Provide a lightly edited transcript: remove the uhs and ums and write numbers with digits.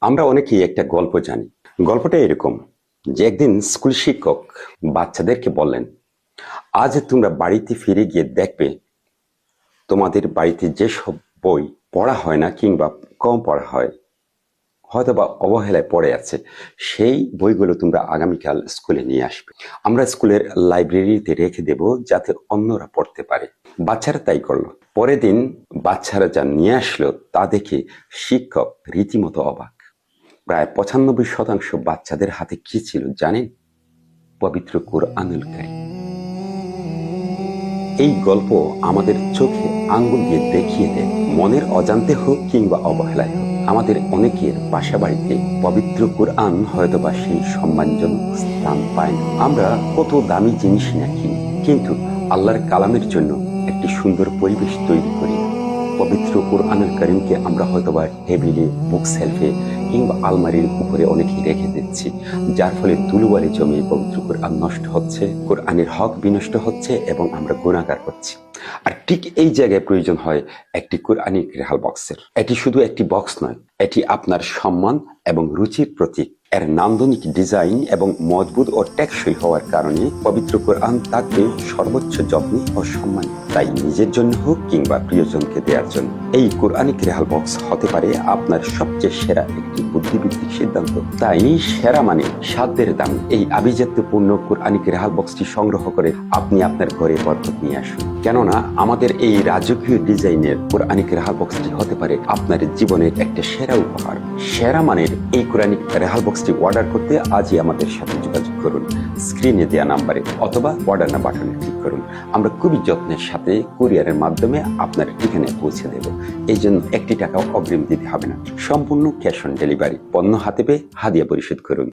আমরা অনেকেই একটা গল্প জানি। গল্পটা এরকম যে একদিন স্কুল শিক্ষক বাচ্চাদেরকে বললেন, আজ তোমরা বাড়িতে ফিরে গিয়ে দেখবে তোমাদের বাড়িতে যেসব বই পড়া হয় না কিংবা কম পড়া হয়, হয়তো বা অবহেলায় পড়ে আছে, সেই বইগুলো তোমরা আগামীকাল স্কুলে নিয়ে আসবে। আমরা স্কুলের লাইব্রেরিতে রেখে দেব যাতে অন্যরা পড়তে পারে। বাচ্চারা তাই করলো। পরের দিন বাচ্চারা যা নিয়ে আসলো তা দেখে শিক্ষক রীতিমতো অবাক। প্রায় ৯৫% বাচ্চাদের হাতে কি ছিল জানেন? পবিত্র কুরআনুল কারীম। এই গল্প আমাদের চোখে আঙ্গুল দিয়ে দেখিয়ে দেয়, মনের অজান্তে হোক কিংবা অবহেলায় হোক, আমাদের অনেকের বাসা বাড়িতে পবিত্র কুরআন হয়তোবা সেই সম্মানজনক স্থান পায় না। আমরা কত দামি জিনিস না কিনি, কিন্তু আল্লাহর কালামের জন্য একটি সুন্দর পরিবেশ তৈরি করি না। পবিত্র কুরআনুল কারীমকে আমরা হয়তোবা টেবিলে, বুক সেলফে কিংবা আলমারির উপরে অনেকেই রেখে দিচ্ছি, যার ফলে ধুলোবালি জমে পবিত্র কুরআন নষ্ট হচ্ছে, কোরআনের হক বিনষ্ট হচ্ছে এবং আমরা গুনাহগার হচ্ছি। আর ঠিক এই জায়গায় প্রয়োজন হয় একটি কোরআনিক রেহাল বক্সের। এটি শুধু একটি বক্স নয়, এটি আপনার সম্মান এবং রুচির প্রতীক। এর নান্দনিক ডিজাইন এবং মজবুত ও টেকসই হওয়ার কারণে পবিত্র কোরআন থাকবে সর্বোচ্চ যত্নে ও সম্মানে, তাই নিজের জন্য হোক কিংবা প্রিয়জনকে দেওয়ার জন্য। এই কোরআনিক রেহাল বক্স হতে পারে আপনার সবচেয়ে সেরা একটি বুদ্ধিভিত্তিক সিদ্ধান্ত। তাই সেরা মানে সাধ্যের দাম এই আভিজাত্যপূর্ণ কোরআনিক রেহাল বক্সটি সংগ্রহ করে আপনি আপনার ঘরে বরকত নিয়ে আসুন। কেননা আমাদের এই রাজকীয় ডিজাইনের কোরআনিক রেহাল বক্সটি হতে পারে আপনার জীবনের একটা সেরা উপহার। সেরা মানের এই কোরআনিক রেহাল বক্সটি অর্ডার করতে আজই আমাদের সাথে যোগাযোগ করুন, স্ক্রিনে দেওয়া নাম্বারে অথবা অর্ডার না বাটনে ক্লিক করুন। আমরা খুবই যত্নের সাথে কুরিয়ারের মাধ্যমে আপনার ঠিকানায় পৌঁছে দেব। এই জন্য 1 টাকাও অগ্রিম দিতে হবে না, সম্পূর্ণ ক্যাশ অন ডেলিভারি। পণ্য হাতে পেয়ে হাদিয়া পরিশোধ করুন।